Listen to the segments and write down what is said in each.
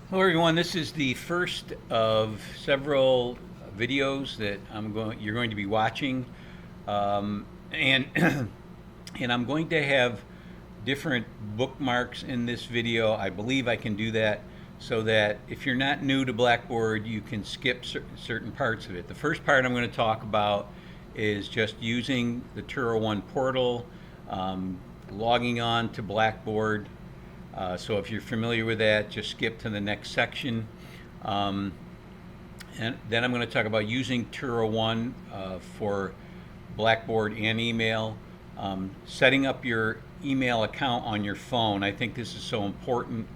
Hello everyone, this is the first of several videos that you're going to be watching. And and I'm going to have different bookmarks in this video. I believe I can do that so that if you're not new to Blackboard, you can skip certain parts of it. The first part I'm going to talk about is just using the Turo One portal, logging on to Blackboard. So if you're familiar with that, just skip to the next section. Um, and then I'm going to talk about using Turo One for Blackboard and email. Setting up your email account on your phone. I think this is so important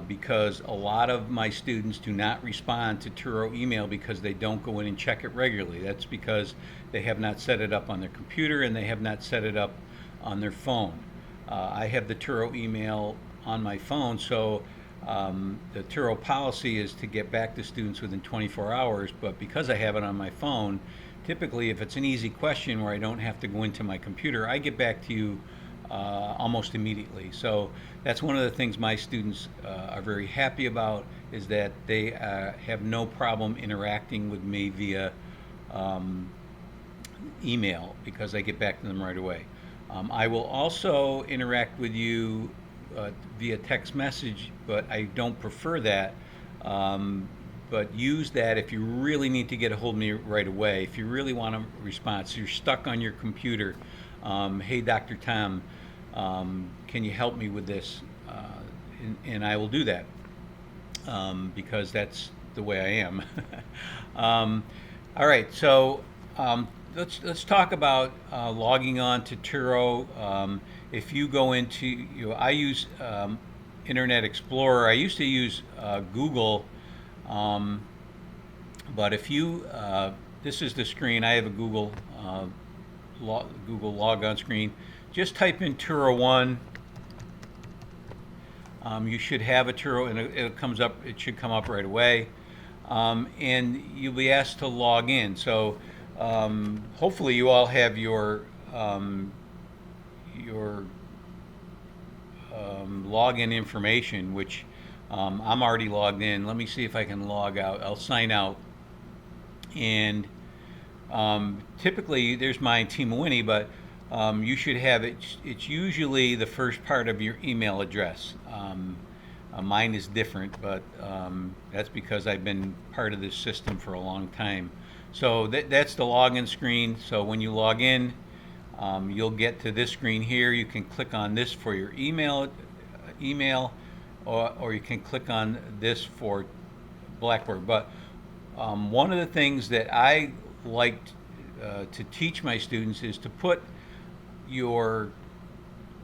because a lot of my students do not respond to Turo email because they don't go in and check it regularly. That's because they have not set it up on their computer and they have not set it up on their phone. I have the Turo email on my phone, so the Turo policy is to get back to students within 24 hours, but because I have it on my phone, typically if it's an easy question where I don't have to go into my computer, I get back to you almost immediately. So that's one of the things my students are very happy about, is that they have no problem interacting with me via email because I get back to them right away. I will also interact with you via text message, but I don't prefer that. But use that if you really need to get a hold of me right away. If you really want a response, you're stuck on your computer. Hey, Dr. Tom, can you help me with this? And I will do that because that's the way I am. All right, so let's talk about logging on to Turo. If you go into, I use Internet Explorer. I used to use Google, but if you, this is the screen. I have a Google Google logon screen. Just type in Turo One. You should have a Turo, and it comes up. It should come up right away, and you'll be asked to log in. So hopefully you all have your login information, which I'm already logged in. Let me see if I can log out. I'll sign out, and typically there's my Team Winnie, but you should have it. It's usually the first part of your email address. Mine is different, but that's because I've been part of this system for a long time. So that's the login screen. So when you log in, you'll get to this screen here. You can click on this for your email, or you can click on this for Blackboard. But one of the things that I like to teach my students is to put your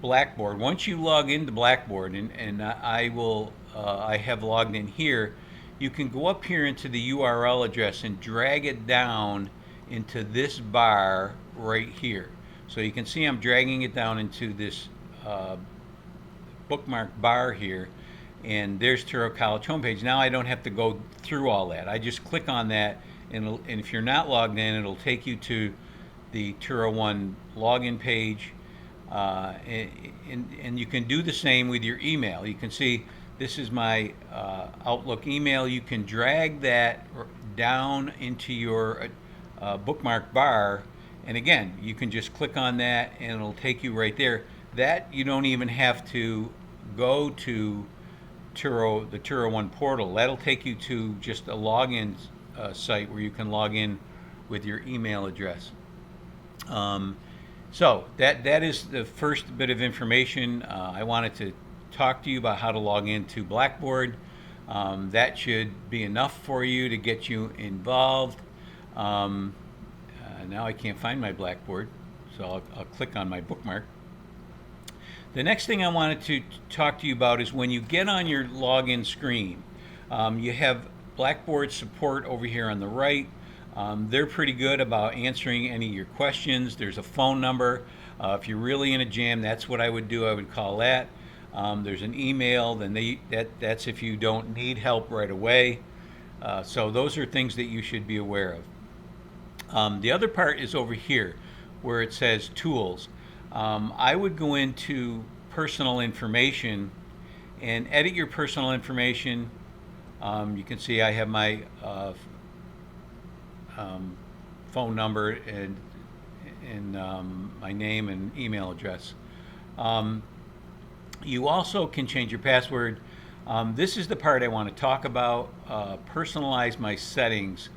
Blackboard. Once you log into Blackboard, and I have logged in here, you can go up here into the URL address and drag it down into this bar right here. So you can see I'm dragging it down into this bookmark bar here, and there's Turo College homepage. Now I don't have to go through all that. I just click on that, and if you're not logged in, it'll take you to the Turo One login page, and you can do the same with your email. You can see this is my Outlook email. You can drag that down into your bookmark bar, and again, you can just click on that and it'll take you right there. That you don't even have to go to the Turo One portal. That'll take you to just a login site where you can log in with your email address. So that is the first bit of information. I wanted to talk to you about how to log into Blackboard. That should be enough for you to get you involved. Now I can't find my Blackboard, so I'll click on my bookmark. The next thing I wanted to talk to you about is when you get on your login screen, you have Blackboard support over here on the right. They're pretty good about answering any of your questions. There's a phone number. If you're really in a jam, that's what I would do. I would call that. There's an email. Then that's if you don't need help right away. So those are things that you should be aware of. The other part is over here where it says tools. I would go into personal information and edit your personal information You can see I have my phone number and my name and email address. You also can change your password. This is the part I want to talk about. Personalize my settings.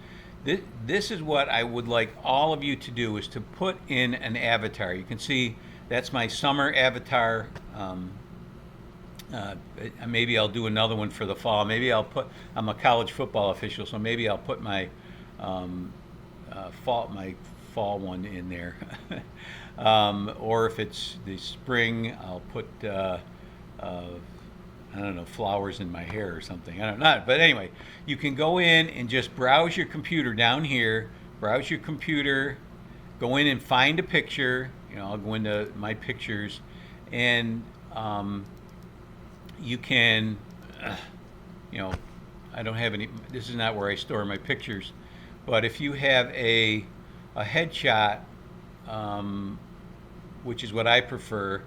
This is what I would like all of you to do, is to put in an avatar. You can see that's my summer avatar. Maybe I'll do another one for the fall. Maybe I'm a college football official, so maybe I'll put my fall one in there. Or if it's the spring, I'll put I don't know, flowers in my hair or something. I don't know. But anyway, you can go in and just browse your computer down here. Browse your computer. Go in and find a picture. I'll go into my pictures, and you can, I don't have any. This is not where I store my pictures, but if you have a headshot, which is what I prefer,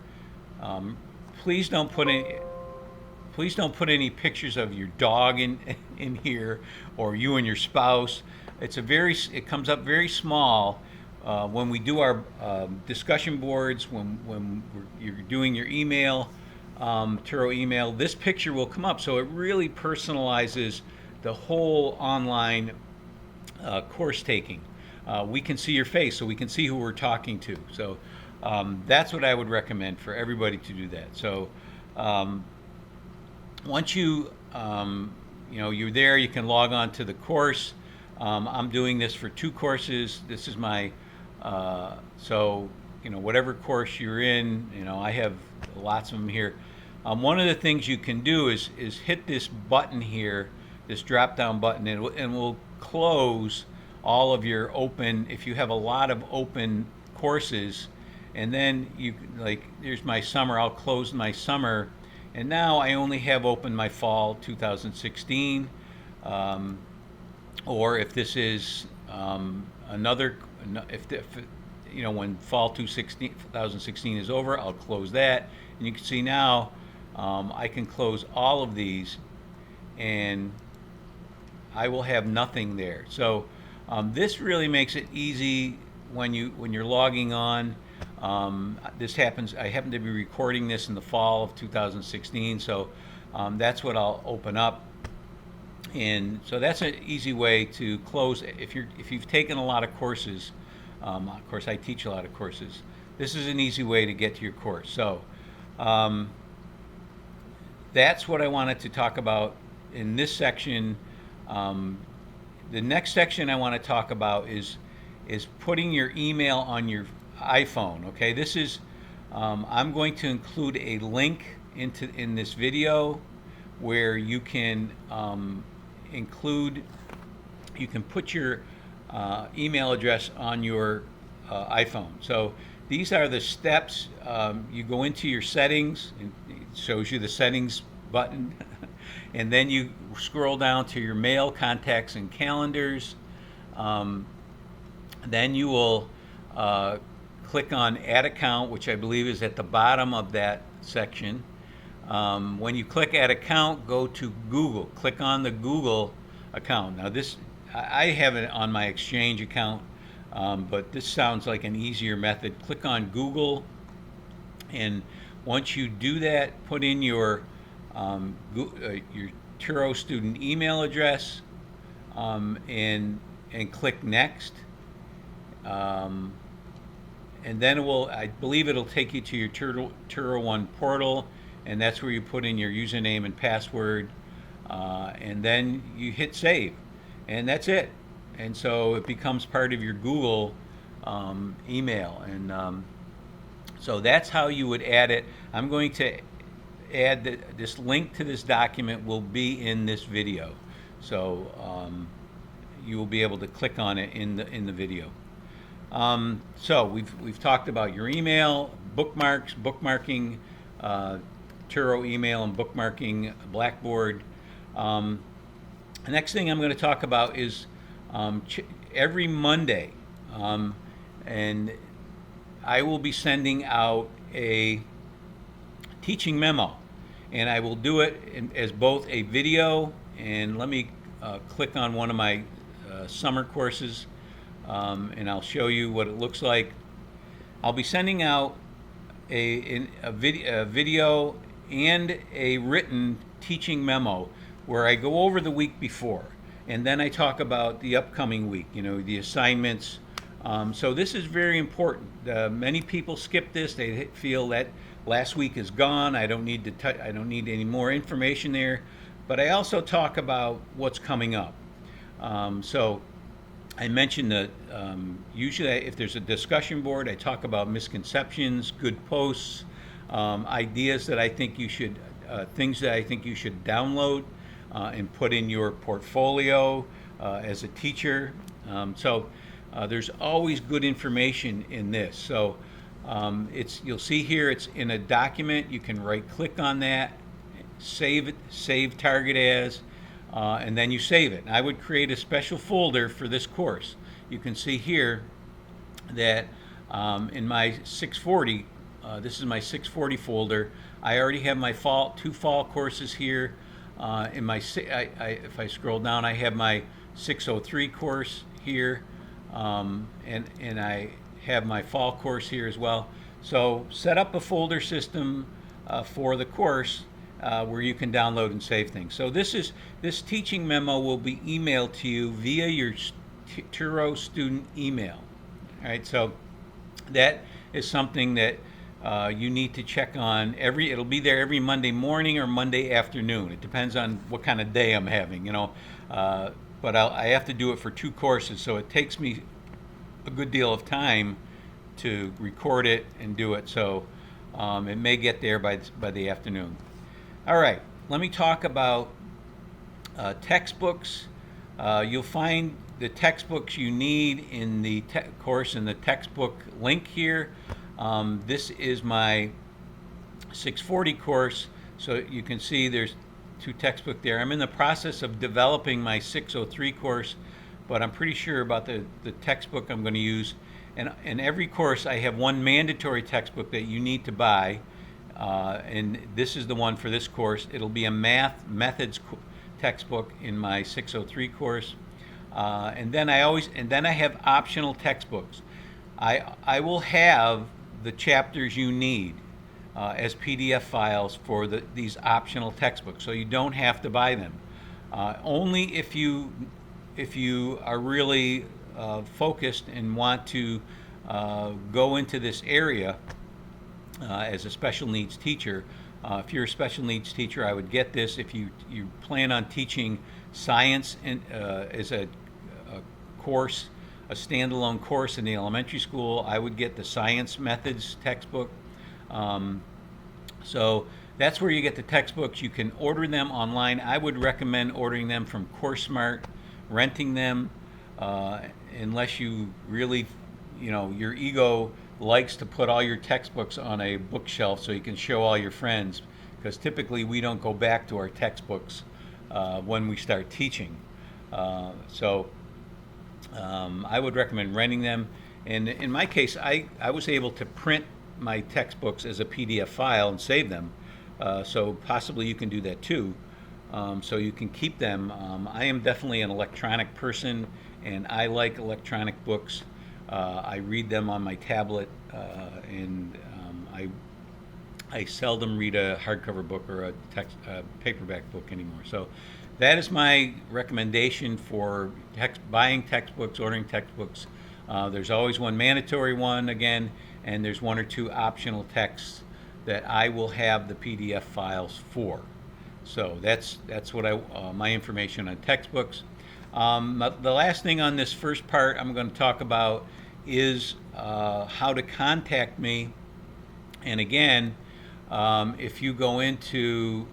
please don't put any pictures of your dog in here, or you and your spouse. It comes up very small when we do our discussion boards. When you're doing your email, Turo email, this picture will come up. So it really personalizes the whole online course taking. We can see your face, so we can see who we're talking to. So that's what I would recommend for everybody to do that. So once you're there, you can log on to the course. I'm doing this for 2 courses. This is my whatever course you're in, I have lots of them here. One of the things you can do is hit this button here, this drop down button, and we'll close all of your open, if you have a lot of open courses. And then here's my summer. I'll close my summer, and now I only have open my fall 2016. Or if this is when fall 2016 is over, I'll close that. And you can see now I can close all of these, and I will have nothing there. So this really makes it easy when you're logging on. This happens. I happen to be recording this in the fall of 2016, so that's what I'll open up. And so that's an easy way to close. If you've taken a lot of courses, of course I teach a lot of courses, this is an easy way to get to your course. So that's what I wanted to talk about in this section. The next section I want to talk about is putting your email on your iPhone. Okay, this is I'm going to include a link in this video where you can put your email address on your iPhone. So these are the steps. You go into your settings, and it shows you the settings button, and then you scroll down to your mail, contacts, and calendars. Then you will click on Add Account, which I believe is at the bottom of that section. When you click Add Account, go to Google. Click on the Google account. Now I have it on my Exchange account, but this sounds like an easier method. Click on Google, and once you do that, put in your Turo student email address, and click Next. And then I believe it'll take you to your Turo One portal, and that's where you put in your username and password, and then you hit save, and that's it. And so it becomes part of your Google email, and so that's how you would add it. I'm going to add this link to this document will be in this video, so you will be able to click on it in the video. So we've talked about your email, bookmarks, bookmarking, Turo email, and bookmarking Blackboard. The next thing I'm going to talk about is every Monday, and I will be sending out a teaching memo, and I will do it as both a video and let me click on one of my summer courses, and I'll show you what it looks like. I'll be sending out a video and a written teaching memo where I go over the week before, and then I talk about the upcoming week, the assignments. So this is very important. Many people skip this. They feel that last week is gone. I don't need I don't need any more information there. But I also talk about what's coming up. So I mentioned that usually if there's a discussion board, I talk about misconceptions, good posts, ideas that I think you should, things that I think you should download and put in your portfolio as a teacher. There's always good information in this. So you'll see here it's in a document. You can right click on that, save it, save target as, and then you save it. And I would create a special folder for this course. You can see here that in my 640, this is my 640 folder. I already have my two fall courses here. If I scroll down, I have my 603 course here, and I have my fall course here as well. So set up a folder system for the course where you can download and save things. So this teaching memo will be emailed to you via your Turo student email. All right, so that is something that you need to check on it'll be there every Monday morning or Monday afternoon. It depends on what kind of day I'm having, but I have to do it for 2 courses, so it takes me a good deal of time to record it and do it. So it may get there by the afternoon. All right, let me talk about textbooks. You'll find the textbooks you need in the course in the textbook link here. This is my 640 course, so you can see there's 2 textbooks there. I'm in the process of developing my 603 course, but I'm pretty sure about the textbook I'm going to use. And in every course, I have one mandatory textbook that you need to buy, and this is the one for this course. It'll be a math methods textbook in my 603 course, and then I have optional textbooks. I will have the chapters you need as PDF files for these optional textbooks, so you don't have to buy them. Only if you are really focused and want to go into this area as a special needs teacher. If you're a special needs teacher, I would get this. If you plan on teaching science as a course, a standalone course in the elementary school, I would get the science methods textbook. So that's where you get the textbooks. You can order them online. I would recommend ordering them from CourseSmart, renting them, unless you really, your ego likes to put all your textbooks on a bookshelf so you can show all your friends, because typically we don't go back to our textbooks when we start teaching. I would recommend renting them. And in my case, I was able to print my textbooks as a PDF file and save them. So possibly you can do that too. So you can keep them. I am definitely an electronic person, and I like electronic books. I read them on my tablet, and I seldom read a hardcover book or a paperback book anymore. So that is my recommendation for buying textbooks, ordering textbooks. There's always one mandatory one again, and there's 1 or 2 optional texts that I will have the PDF files for. So that's what my information on textbooks. The last thing on this first part I'm going to talk about is how to contact me. And again, if you go into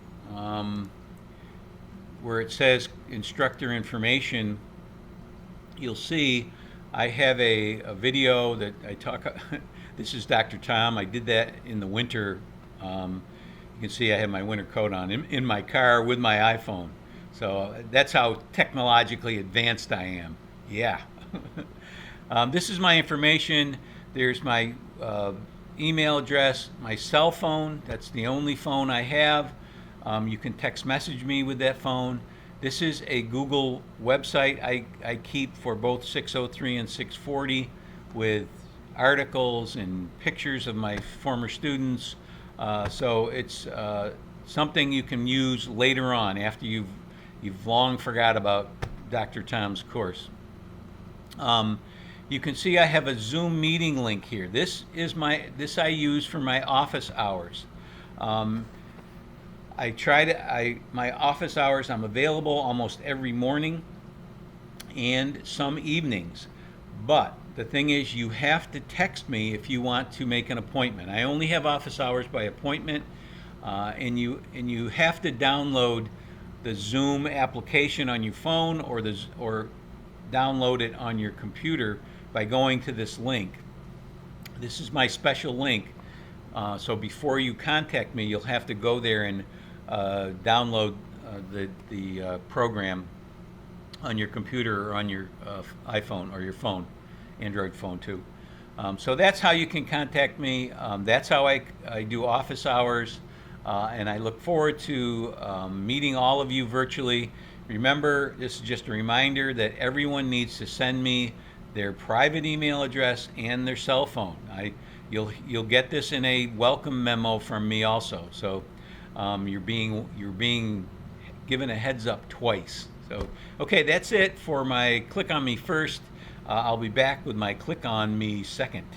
where it says instructor information, you'll see I have a video that I talk. This is Dr. Tom. I did that in the winter. You can see I have my winter coat on in my car with my iPhone. So that's how technologically advanced I am. Yeah. This is my information. There's my email address, my cell phone. That's the only phone I have. You can text message me with that phone. This is a Google website I keep for both 603 and 640 with articles and pictures of my former students. So it's something you can use later on after you've long forgot about Dr. Tom's course. You can see I have a Zoom meeting link here. This I use for my office hours. My office hours, I'm available almost every morning and some evenings. But the thing is, you have to text me if you want to make an appointment. I only have office hours by appointment, and you have to download the Zoom application on your phone or download it on your computer by going to this link. This is my special link. So before you contact me, you'll have to go there and download the program on your computer or on your iPhone or your phone, Android phone too. So that's how you can contact me. That's how I do office hours, and I look forward to meeting all of you virtually. Remember, this is just a reminder that everyone needs to send me their private email address and their cell phone. You'll get this in a welcome memo from me also. So you're being given a heads up twice. So okay, that's it for my Click on Me first. I'll be back with my Click on Me second.